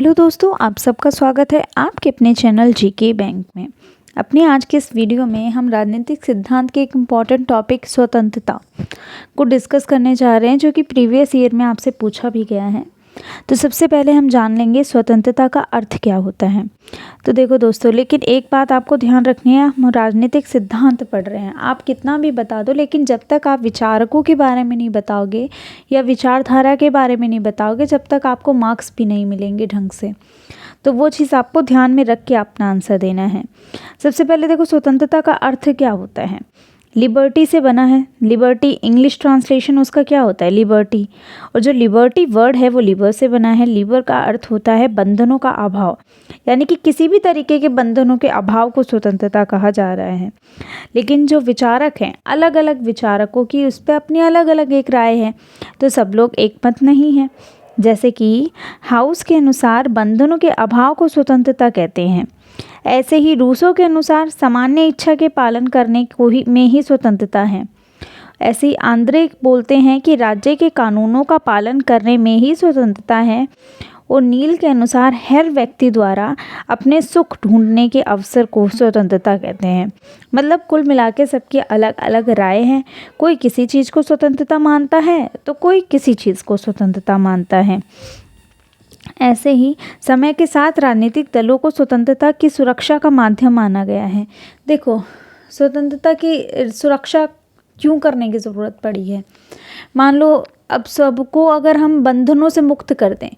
Hello दोस्तों, आप सबका स्वागत है आपके अपने चैनल जीके बैंक में। अपने आज के इस वीडियो में हम राजनीतिक सिद्धांत के एक इम्पॉर्टेंट टॉपिक स्वतंत्रता को डिस्कस करने जा रहे हैं, जो कि प्रीवियस ईयर में आपसे पूछा भी गया है। तो सबसे पहले हम जान लेंगे स्वतंत्रता का अर्थ क्या होता है। तो देखो दोस्तों, लेकिन एक बात आपको ध्यान रखनी है, हम राजनीतिक सिद्धांत पढ़ रहे हैं। आप कितना भी बता दो, लेकिन जब तक आप विचारकों के बारे में नहीं बताओगे या विचारधारा के बारे में नहीं बताओगे, जब तक आपको मार्क्स भी नहीं मिलेंगे ढंग से। तो वो चीज़ आपको ध्यान में रख के अपना आंसर देना है। सबसे पहले देखो, स्वतंत्रता का अर्थ क्या होता है। लिबर्टी से बना है। लिबर्टी इंग्लिश ट्रांसलेशन उसका क्या होता है, लिबर्टी। और जो लिबर्टी वर्ड है वो लिबर से बना है। लिबर का अर्थ होता है बंधनों का अभाव, यानी कि किसी भी तरीके के बंधनों के अभाव को स्वतंत्रता कहा जा रहा है। लेकिन जो विचारक हैं, अलग अलग विचारकों की उस पर अपनी अलग अलग एक राय है, तो सब लोग एक मत नहीं है। जैसे कि हाउस के अनुसार बंधनों के अभाव को स्वतंत्रता कहते हैं, ऐसे ही रूसो के अनुसार सामान्य इच्छा के पालन करने को ही में ही स्वतंत्रता है। ऐसे ही आंद्रे बोलते हैं कि राज्य के कानूनों का पालन करने में ही स्वतंत्रता है। और नील के अनुसार हर व्यक्ति द्वारा अपने सुख ढूंढने के अवसर को स्वतंत्रता कहते हैं। मतलब कुल मिला के सबकी अलग अलग राय है। कोई किसी चीज़ को स्वतंत्रता मानता है तो कोई किसी चीज़ को स्वतंत्रता मानता है। ऐसे ही समय के साथ राजनीतिक दलों को स्वतंत्रता की सुरक्षा का माध्यम माना गया है। देखो, स्वतंत्रता की सुरक्षा क्यों करने की ज़रूरत पड़ी है। मान लो अब सबको अगर हम बंधनों से मुक्त कर दें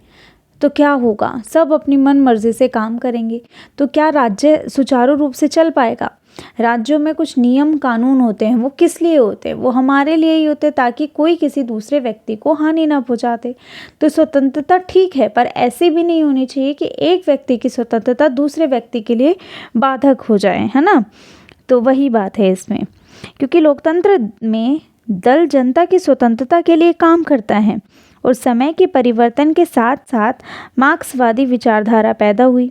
तो क्या होगा, सब अपनी मन मर्जी से काम करेंगे, तो क्या राज्य सुचारू रूप से चल पाएगा। राज्यों में कुछ नियम कानून होते हैं, वो किस लिए होते हैं, वो हमारे लिए ही होते हैं, ताकि कोई किसी दूसरे व्यक्ति को हानि ना पहुंचाते। तो स्वतंत्रता ठीक है, पर ऐसी भी नहीं होनी चाहिए कि एक व्यक्ति की स्वतंत्रता दूसरे व्यक्ति के लिए बाधक हो जाए, है ना। तो वही बात है इसमें, क्योंकि लोकतंत्र में दल जनता की स्वतंत्रता के लिए काम करता है। और समय के परिवर्तन के साथ साथ मार्क्सवादी विचारधारा पैदा हुई।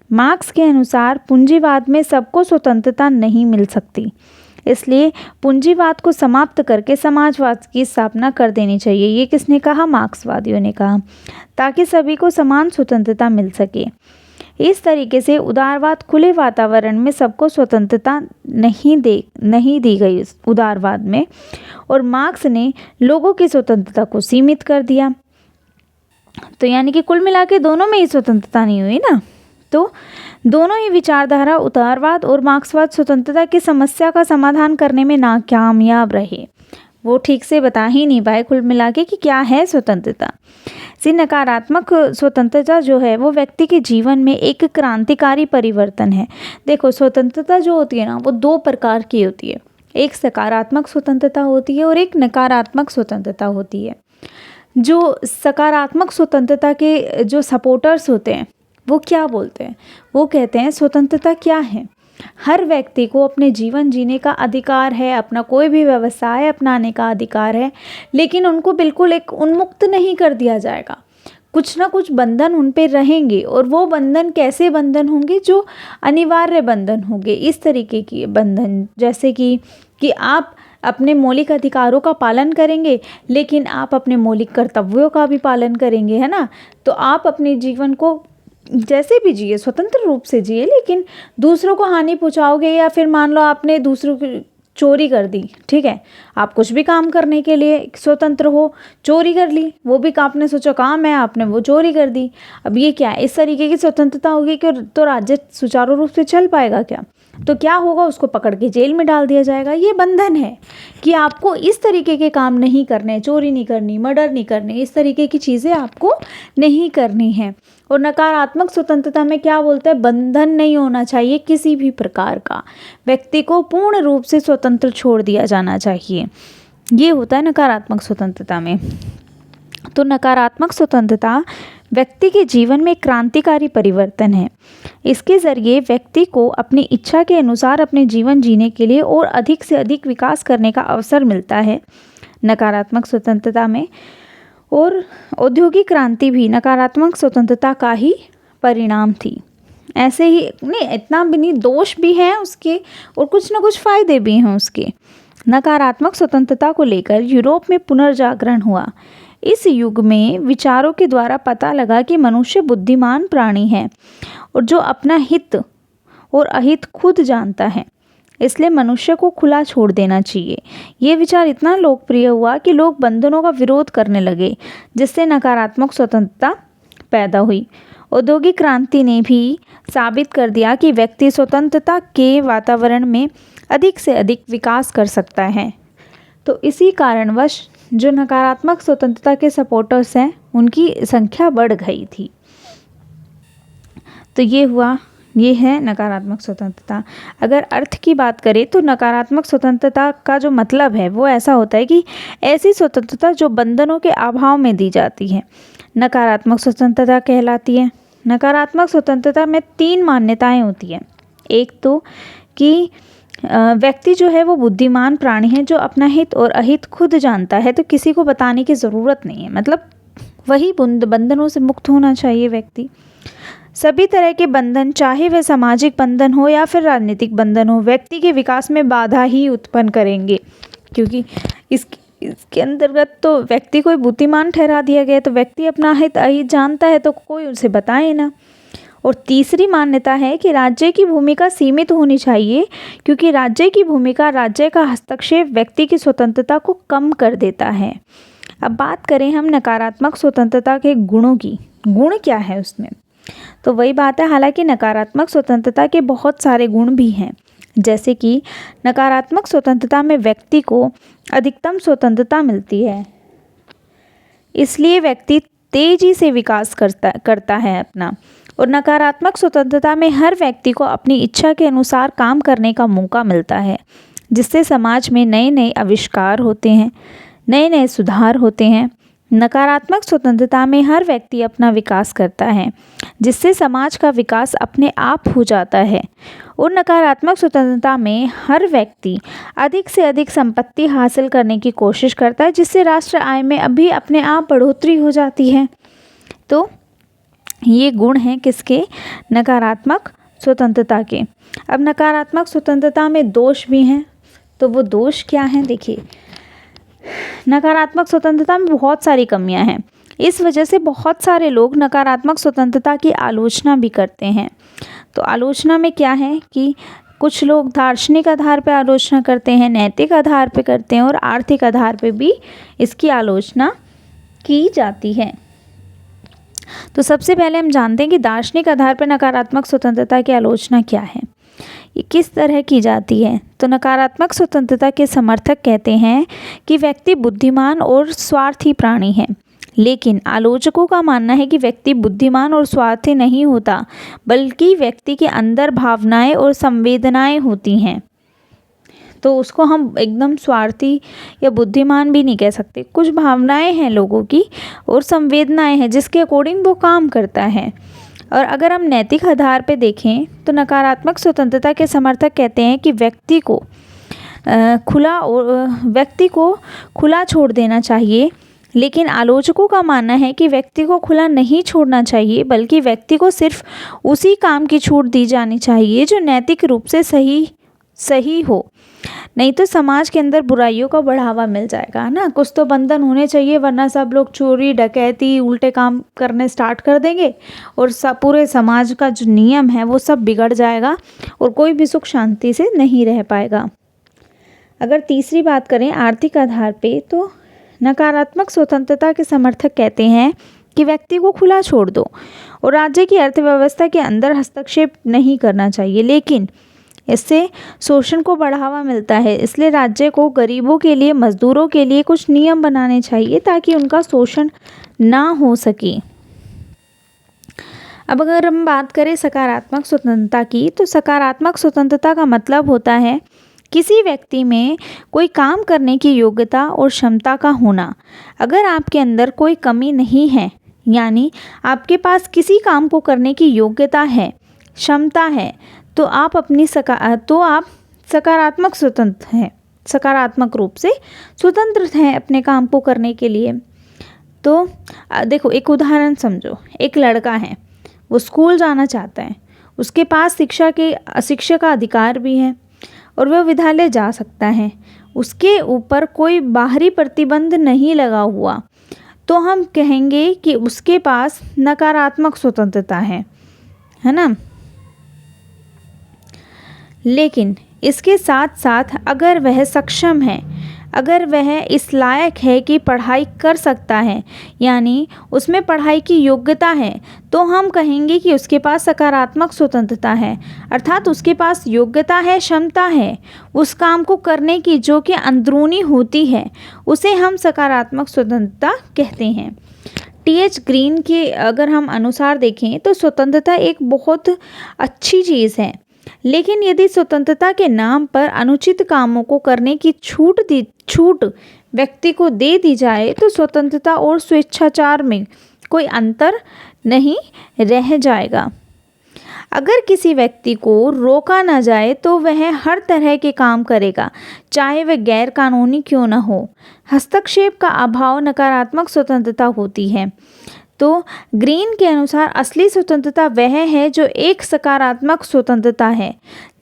मार्क्स के अनुसार पूंजीवाद में सबको स्वतंत्रता नहीं मिल सकती, इसलिए पूंजीवाद को समाप्त करके समाजवाद की स्थापना कर देनी चाहिए। ये किसने कहा, मार्क्सवादियों ने कहा, ताकि सभी को समान स्वतंत्रता मिल सके। इस तरीके से उदारवाद खुले वातावरण में सबको स्वतंत्रता नहीं दी गई उदारवाद में, और मार्क्स ने लोगों की स्वतंत्रता को सीमित कर दिया। तो यानी कि कुल मिला के दोनों में ही स्वतंत्रता नहीं हुई ना। तो दोनों ही विचारधारा, उदारवाद और मार्क्सवाद, स्वतंत्रता की समस्या का समाधान करने में नाकामयाब रहे। वो ठीक से बता ही नहीं पाए कुल मिला के कि क्या है स्वतंत्रता। नकारात्मक स्वतंत्रता जो है वो व्यक्ति के जीवन में एक क्रांतिकारी परिवर्तन है। देखो, स्वतंत्रता जो होती है ना, वो दो प्रकार की होती है। एक सकारात्मक स्वतंत्रता होती है और एक नकारात्मक स्वतंत्रता होती है। जो सकारात्मक स्वतंत्रता के जो सपोर्टर्स होते हैं वो क्या बोलते हैं, वो कहते हैं स्वतंत्रता क्या है, हर व्यक्ति को अपने जीवन जीने का अधिकार है, अपना कोई भी व्यवसाय अपनाने का अधिकार है, लेकिन उनको बिल्कुल एक उन्मुक्त नहीं कर दिया जाएगा। कुछ ना कुछ बंधन उन पे रहेंगे, और वो बंधन कैसे बंधन होंगे, जो अनिवार्य बंधन होंगे। इस तरीके की बंधन, जैसे कि आप अपने मौलिक अधिकारों का पालन करेंगे, लेकिन आप अपने मौलिक कर्तव्यों का भी पालन करेंगे, है ना। तो आप अपने जीवन को जैसे भी जिए, स्वतंत्र रूप से जिए, लेकिन दूसरों को हानि पहुंचाओगे, या फिर मान लो आपने दूसरों की चोरी कर दी, ठीक है, आप कुछ भी काम करने के लिए स्वतंत्र हो, चोरी कर ली, वो भी आपने सोचा काम है, आपने वो चोरी कर दी। अब ये क्या है, इस तरीके की स्वतंत्रता होगी कि तो राज्य सुचारू रूप से चल पाएगा क्या। तो क्या होगा, उसको पकड़ के जेल में डाल दिया जाएगा। ये बंधन है कि आपको इस तरीके के काम नहीं करने, चोरी नहीं करनी, मर्डर नहीं करने, इस तरीके की चीज़ें आपको नहीं करनी है। और नकारात्मक स्वतंत्रता में क्या बोलते हैं, बंधन नहीं होना चाहिए किसी भी प्रकार का, व्यक्ति को पूर्ण रूप से स्वतंत्र छोड़ दिया जाना चाहिए। ये होता है नकारात्मक स्वतंत्रता में। तो नकारात्मक स्वतंत्रता व्यक्ति के जीवन में क्रांतिकारी परिवर्तन है। इसके ज़रिए व्यक्ति को अपनी इच्छा के अनुसार अपने जीवन जीने के लिए और अधिक से अधिक विकास करने का अवसर मिलता है नकारात्मक स्वतंत्रता में। और औद्योगिक क्रांति भी नकारात्मक स्वतंत्रता का ही परिणाम थी। ऐसे ही नहीं, इतना भी नहीं, दोष भी हैं उसके और कुछ ना कुछ फ़ायदे भी हैं उसके। नकारात्मक स्वतंत्रता को लेकर यूरोप में पुनर्जागरण हुआ। इस युग में विचारों के द्वारा पता लगा कि मनुष्य बुद्धिमान प्राणी है और जो अपना हित और अहित खुद जानता है, इसलिए मनुष्य को खुला छोड़ देना चाहिए। ये विचार इतना लोकप्रिय हुआ कि लोग बंधनों का विरोध करने लगे, जिससे नकारात्मक स्वतंत्रता पैदा हुई। औद्योगिक क्रांति ने भी साबित कर दिया कि व्यक्ति स्वतंत्रता के वातावरण में अधिक से अधिक विकास कर सकता है। तो इसी कारणवश जो नकारात्मक स्वतंत्रता के सपोर्टर्स हैं, उनकी संख्या बढ़ गई थी। तो ये है नकारात्मक स्वतंत्रता। अगर अर्थ की बात करें तो नकारात्मक स्वतंत्रता का जो मतलब है वो ऐसा होता है कि ऐसी स्वतंत्रता जो बंधनों के अभाव में दी जाती है, नकारात्मक स्वतंत्रता कहलाती है। नकारात्मक स्वतंत्रता में 3 मान्यताएं होती हैं। एक तो कि व्यक्ति जो है वो बुद्धिमान प्राणी है, जो अपना हित और अहित खुद जानता है, तो किसी को बताने की ज़रूरत नहीं है, मतलब वही बंधनों से मुक्त होना चाहिए व्यक्ति। सभी तरह के बंधन, चाहे वह सामाजिक बंधन हो या फिर राजनीतिक बंधन हो, व्यक्ति के विकास में बाधा ही उत्पन्न करेंगे, क्योंकि इसके अंतर्गत तो व्यक्ति को बुद्धिमान ठहरा दिया गया। तो व्यक्ति अपना हित अहित जानता है तो कोई उसे बताए ना। और तीसरी मान्यता है कि राज्य की भूमिका सीमित होनी चाहिए, क्योंकि राज्य की भूमिका, राज्य का हस्तक्षेप व्यक्ति की स्वतंत्रता को कम कर देता है। अब बात करें हम नकारात्मक स्वतंत्रता के गुणों की। गुण क्या है उसमें? तो वही बात है, हालांकि नकारात्मक स्वतंत्रता के बहुत सारे गुण भी हैं, जैसे कि नकारात्मक स्वतंत्रता में व्यक्ति को अधिकतम स्वतंत्रता मिलती है, इसलिए व्यक्ति तेजी से विकास करता है अपना। और नकारात्मक स्वतंत्रता में हर व्यक्ति को अपनी इच्छा के अनुसार काम करने का मौका मिलता है, जिससे समाज में नए नए आविष्कार होते हैं, नए नए सुधार होते हैं। नकारात्मक स्वतंत्रता में हर व्यक्ति अपना विकास करता है, जिससे समाज का विकास अपने आप हो जाता है। और नकारात्मक स्वतंत्रता में हर व्यक्ति अधिक से अधिक संपत्ति हासिल करने की कोशिश करता है, जिससे राष्ट्र आय में अभी अपने आप बढ़ोतरी हो जाती है। तो ये गुण हैं किसके? नकारात्मक स्वतंत्रता के। अब नकारात्मक स्वतंत्रता में दोष भी हैं, तो वो दोष क्या हैं? देखिए, नकारात्मक स्वतंत्रता में बहुत सारी कमियां हैं। इस वजह से बहुत सारे लोग नकारात्मक स्वतंत्रता की आलोचना भी करते हैं। तो आलोचना में क्या है कि कुछ लोग दार्शनिक आधार पर आलोचना करते हैं, नैतिक आधार पर करते हैं और आर्थिक आधार पर भी इसकी आलोचना की जाती है। तो सबसे पहले हम जानते हैं कि दार्शनिक आधार पर नकारात्मक स्वतंत्रता की आलोचना क्या है, ये किस तरह की जाती है। तो नकारात्मक स्वतंत्रता के समर्थक कहते हैं कि व्यक्ति बुद्धिमान और स्वार्थी प्राणी है, लेकिन आलोचकों का मानना है कि व्यक्ति बुद्धिमान और स्वार्थी नहीं होता, बल्कि व्यक्ति के अंदर भावनाएं और संवेदनाएं होती हैं। तो उसको हम एकदम स्वार्थी या बुद्धिमान भी नहीं कह सकते। कुछ भावनाएं हैं लोगों की और संवेदनाएं हैं, जिसके अकॉर्डिंग वो काम करता है। और अगर हम नैतिक आधार पे देखें तो नकारात्मक स्वतंत्रता के समर्थक कहते हैं कि व्यक्ति को खुला छोड़ देना चाहिए, लेकिन आलोचकों का मानना है कि व्यक्ति को खुला नहीं छोड़ना चाहिए, बल्कि व्यक्ति को सिर्फ उसी काम की छूट दी जानी चाहिए जो नैतिक रूप से सही हो, नहीं तो समाज के अंदर बुराइयों का बढ़ावा मिल जाएगा, है ना। कुछ तो बंधन होने चाहिए, वरना सब लोग चोरी डकैती उल्टे काम करने स्टार्ट कर देंगे और पूरे समाज का जो नियम है वो सब बिगड़ जाएगा और कोई भी सुख शांति से नहीं रह पाएगा। अगर तीसरी बात करें आर्थिक आधार पे, तो नकारात्मक स्वतंत्रता के समर्थक कहते हैं कि व्यक्ति को खुला छोड़ दो और राज्य की अर्थव्यवस्था के अंदर हस्तक्षेप नहीं करना चाहिए, लेकिन इससे शोषण को बढ़ावा मिलता है। इसलिए राज्य को गरीबों के लिए, मजदूरों के लिए कुछ नियम बनाने चाहिए ताकि उनका शोषण ना हो सके। अब अगर हम बात करें सकारात्मक स्वतंत्रता की, तो सकारात्मक स्वतंत्रता का मतलब होता है किसी व्यक्ति में कोई काम करने की योग्यता और क्षमता का होना। अगर आपके अंदर कोई कमी नहीं है, यानी आपके पास किसी काम को करने की योग्यता है, क्षमता है, तो आप सकारात्मक स्वतंत्र हैं, सकारात्मक रूप से स्वतंत्र हैं अपने काम को करने के लिए। तो देखो, एक उदाहरण समझो। एक लड़का है, वो स्कूल जाना चाहता है, उसके पास शिक्षा का अधिकार भी है और वह विद्यालय जा सकता है, उसके ऊपर कोई बाहरी प्रतिबंध नहीं लगा हुआ, तो हम कहेंगे कि उसके पास नकारात्मक स्वतंत्रता है ना। लेकिन इसके साथ साथ अगर वह सक्षम है, अगर वह इस लायक है कि पढ़ाई कर सकता है, यानी उसमें पढ़ाई की योग्यता है, तो हम कहेंगे कि उसके पास सकारात्मक स्वतंत्रता है। अर्थात उसके पास योग्यता है, क्षमता है उस काम को करने की जो कि अंदरूनी होती है, उसे हम सकारात्मक स्वतंत्रता कहते हैं। टी.एच. ग्रीन के अगर हम अनुसार देखें तो स्वतंत्रता एक बहुत अच्छी चीज़ है, लेकिन यदि स्वतंत्रता के नाम पर अनुचित कामों को करने की छूट व्यक्ति को दे दी जाए तो स्वतंत्रता और स्वेच्छाचार में कोई अंतर नहीं रह जाएगा। अगर किसी व्यक्ति को रोका ना जाए तो वह हर तरह के काम करेगा, चाहे वह गैर कानूनी क्यों न हो। हस्तक्षेप का अभाव नकारात्मक स्वतंत्रता होती है। तो ग्रीन के अनुसार असली स्वतंत्रता वह है जो एक सकारात्मक स्वतंत्रता है,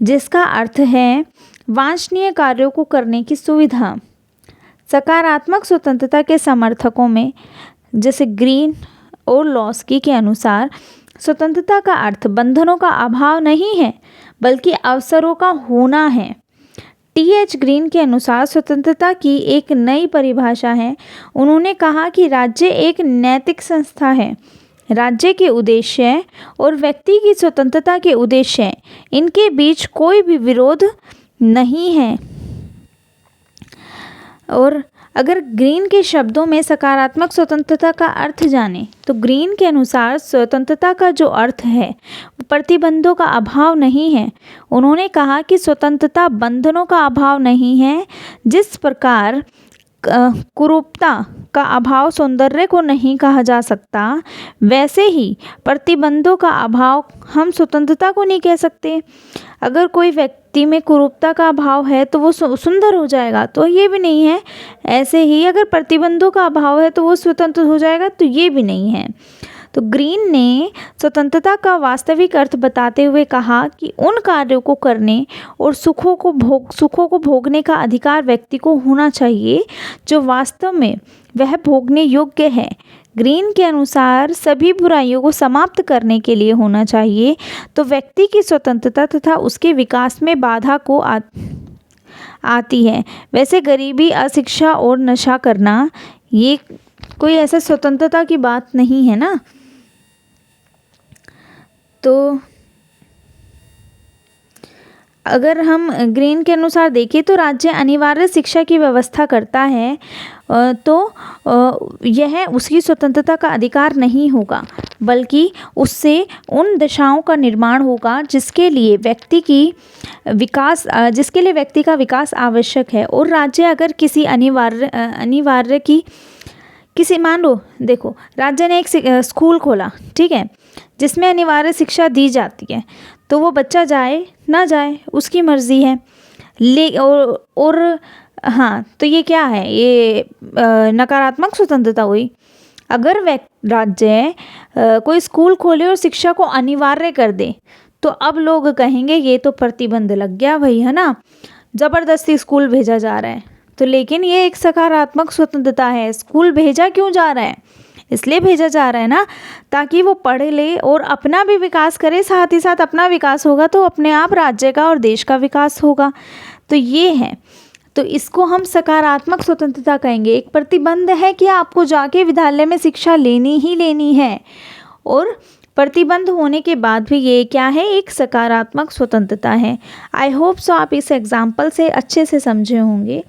जिसका अर्थ है वांछनीय कार्यों को करने की सुविधा। सकारात्मक स्वतंत्रता के समर्थकों में जैसे ग्रीन और लॉस्की के अनुसार स्वतंत्रता का अर्थ बंधनों का अभाव नहीं है, बल्कि अवसरों का होना है। टी.एच. ग्रीन के अनुसार स्वतंत्रता की एक नई परिभाषा है। उन्होंने कहा कि राज्य एक नैतिक संस्था है। राज्य के उद्देश्य और व्यक्ति की स्वतंत्रता के उद्देश्य, इनके बीच कोई भी विरोध नहीं है। और अगर ग्रीन के शब्दों में सकारात्मक स्वतंत्रता का अर्थ जाने तो ग्रीन के अनुसार स्वतंत्रता का जो अर्थ है वो प्रतिबंधों का अभाव नहीं है। उन्होंने कहा कि स्वतंत्रता बंधनों का अभाव नहीं है। जिस प्रकार कुरूपता का अभाव सौंदर्य को नहीं कहा जा सकता, वैसे ही प्रतिबंधों का अभाव हम स्वतंत्रता को नहीं कह सकते। अगर कोई व्यक्ति में कुरूपता का अभाव है तो वो सुंदर हो जाएगा, तो ये भी नहीं है। ऐसे ही अगर प्रतिबंधों का अभाव है तो वो स्वतंत्र हो जाएगा, तो ये भी नहीं है। तो ग्रीन ने स्वतंत्रता का वास्तविक अर्थ बताते हुए कहा कि उन कार्यों को करने और सुखों को भोगने का अधिकार व्यक्ति को होना चाहिए जो वास्तव में वह भोगने योग्य है। ग्रीन के अनुसार सभी बुराइयों को समाप्त करने के लिए होना चाहिए तो व्यक्ति की स्वतंत्रता तथा उसके विकास में बाधा को आती है। वैसे गरीबी, अशिक्षा और नशा करना ये कोई ऐसा स्वतंत्रता की बात नहीं है ना। तो अगर हम ग्रीन के अनुसार देखें तो राज्य अनिवार्य शिक्षा की व्यवस्था करता है तो यह उसकी स्वतंत्रता का अधिकार नहीं होगा, बल्कि उससे उन दशाओं का निर्माण होगा जिसके लिए व्यक्ति का विकास आवश्यक है। और राज्य अगर किसी अनिवार्य की किसी मान लो देखो राज्य ने एक स्कूल खोला, ठीक है, जिसमें अनिवार्य शिक्षा दी जाती है, तो वो बच्चा जाए ना जाए उसकी मर्जी है। और हाँ, तो ये क्या है, ये नकारात्मक स्वतंत्रता हुई। अगर राज्य कोई स्कूल खोले और शिक्षा को अनिवार्य कर दे तो अब लोग कहेंगे ये तो प्रतिबंध लग गया भाई, है ना, ज़बरदस्ती स्कूल भेजा जा रहा है। तो लेकिन ये एक सकारात्मक स्वतंत्रता है। स्कूल भेजा क्यों जा रहा है, इसलिए भेजा जा रहा है ना ताकि वो पढ़ ले और अपना भी विकास करे, साथ ही साथ अपना विकास होगा तो अपने आप राज्य का और देश का विकास होगा। तो ये है, तो इसको हम सकारात्मक स्वतंत्रता कहेंगे। एक प्रतिबंध है कि आपको जाके विद्यालय में शिक्षा लेनी ही लेनी है, और प्रतिबंध होने के बाद भी ये क्या है, एक सकारात्मक स्वतंत्रता है। आई होप सो आप इस एग्जाम्पल से अच्छे से समझे होंगे।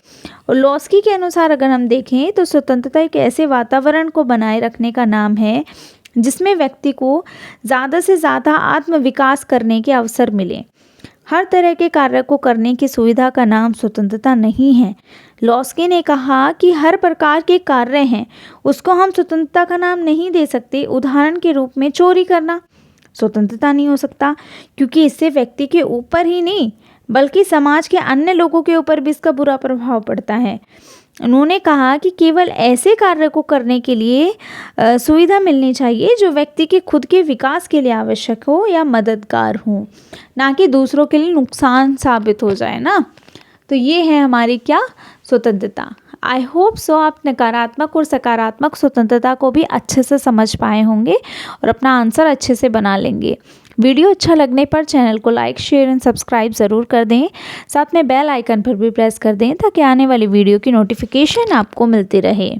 और लॉस्की के अनुसार अगर हम देखें तो स्वतंत्रता एक ऐसे वातावरण को बनाए रखने का नाम है जिसमें व्यक्ति को ज़्यादा से ज़्यादा आत्मविकास करने के अवसर मिले। हर तरह के कार्य को करने की सुविधा का नाम स्वतंत्रता नहीं है। लॉस्की ने कहा कि हर प्रकार के कार्य हैं उसको हम स्वतंत्रता का नाम नहीं दे सकते। उदाहरण के रूप में चोरी करना स्वतंत्रता नहीं हो सकता, क्योंकि इससे व्यक्ति के ऊपर ही नहीं बल्कि समाज के अन्य लोगों के ऊपर भी इसका बुरा प्रभाव पड़ता है। उन्होंने कहा कि केवल ऐसे कार्य को करने के लिए सुविधा मिलनी चाहिए जो व्यक्ति के खुद के विकास के लिए आवश्यक हो या मददगार हो, ना कि दूसरों के लिए नुकसान साबित हो जाए ना। तो ये है हमारी क्या, स्वतंत्रता। आई होप सो आप नकारात्मक और सकारात्मक स्वतंत्रता को भी अच्छे से समझ पाए होंगे और अपना आंसर अच्छे से बना लेंगे। वीडियो अच्छा लगने पर चैनल को लाइक, शेयर एंड सब्सक्राइब ज़रूर कर दें। साथ में बेल आइकन पर भी प्रेस कर दें ताकि आने वाली वीडियो की नोटिफिकेशन आपको मिलती रहे।